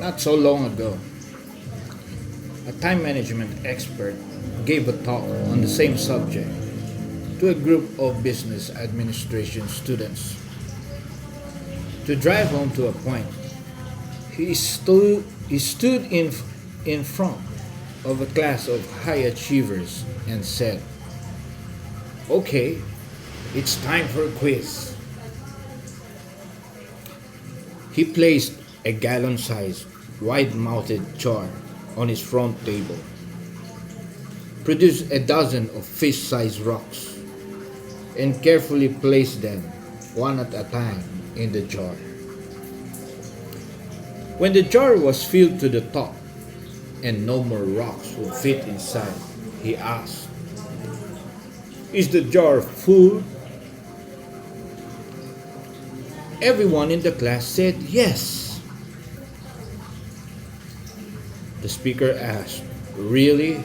Not so long ago, a time management expert gave a talk on the same subject to a group of business administration students. To drive home to a point, he stood in front of a class of high achievers and said, "Okay, it's time for a quiz." He placed a gallon sized, wide mouthed jar on his front table, produced a dozen of fish sized rocks, and carefully placed them one at a time in the jar. When the jar was filled to the top and no more rocks would fit inside, he asked, "Is the jar full?" Everyone in the class said yes. The speaker asked, "Really?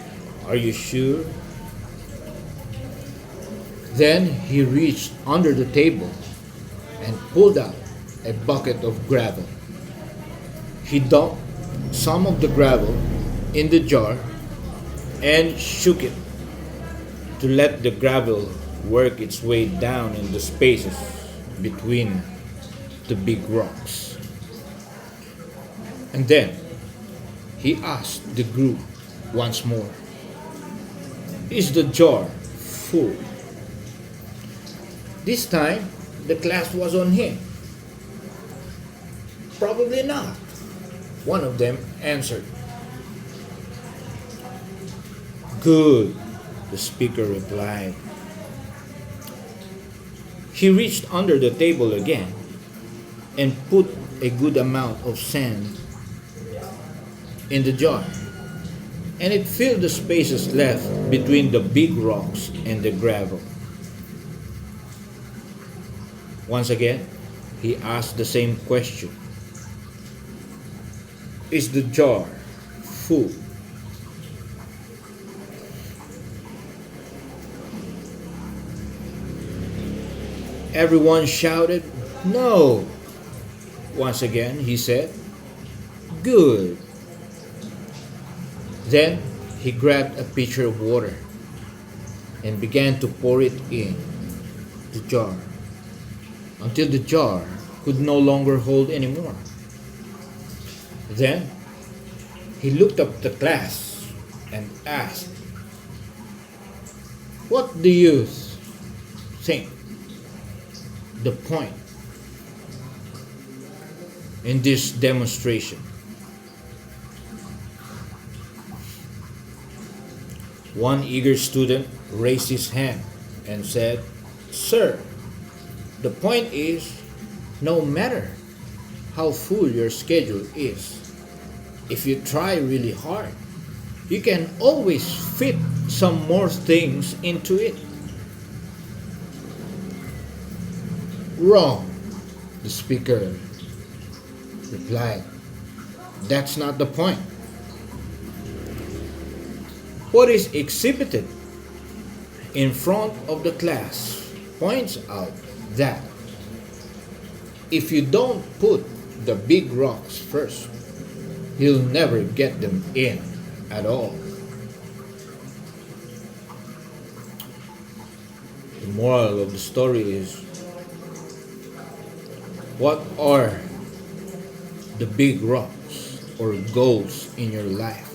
Are you sure?" Then he reached under the table and pulled out a bucket of gravel. He dumped some of the gravel in the jar and shook it to let the gravel work its way down in the spaces between the big rocks. And then he asked the group once more, "Is the jar full?" This time, the class was on him. "Probably not," one of them answered. "Good," the speaker replied. He reached under the table again and put a good amount of sand in the jar, and it filled the spaces left between the big rocks and the gravel. Once again, he asked the same question, "Is the jar full?" Everyone shouted, "No." Once again, he said, "Good." Then he grabbed a pitcher of water and began to pour it in the jar until the jar could no longer hold any more. Then he looked up the class and asked, "What do you think the point in this demonstration?" One eager student raised his hand and said, "Sir, the point is, no matter how full your schedule is, if you try really hard, you can always fit some more things into it." "Wrong," the speaker replied. "That's not the point. What is exhibited in front of the class points out that if you don't put the big rocks first, you'll never get them in at all." The moral of the story is, what are the big rocks or goals in your life?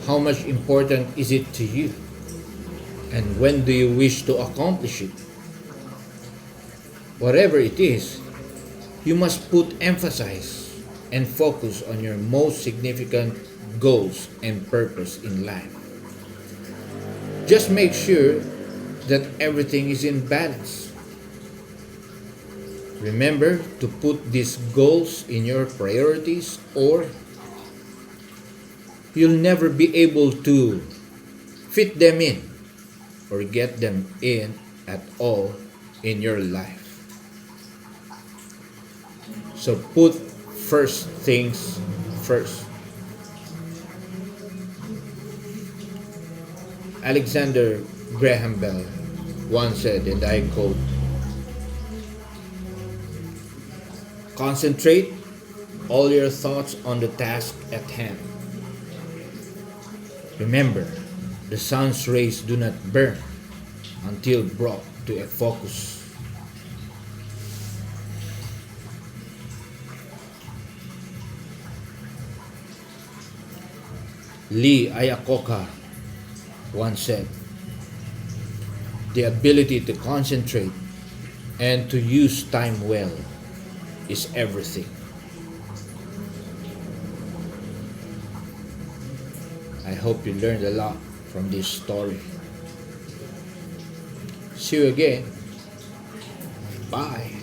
How much important is it to you? And when do you wish to accomplish it? Whatever it is, you must put emphasis and focus on your most significant goals and purpose in life. Just make sure that everything is in balance. Remember to put these goals in your priorities, or you'll never be able to fit them in or get them in at all in your life. So put first things first. Alexander Graham Bell once said, and I quote, "Concentrate all your thoughts on the task at hand. Remember, the sun's rays do not burn until brought to a focus. Lee Iacocca once said, "The ability to concentrate and to use time well is everything." I hope you learned a lot from this story. See you again. Bye.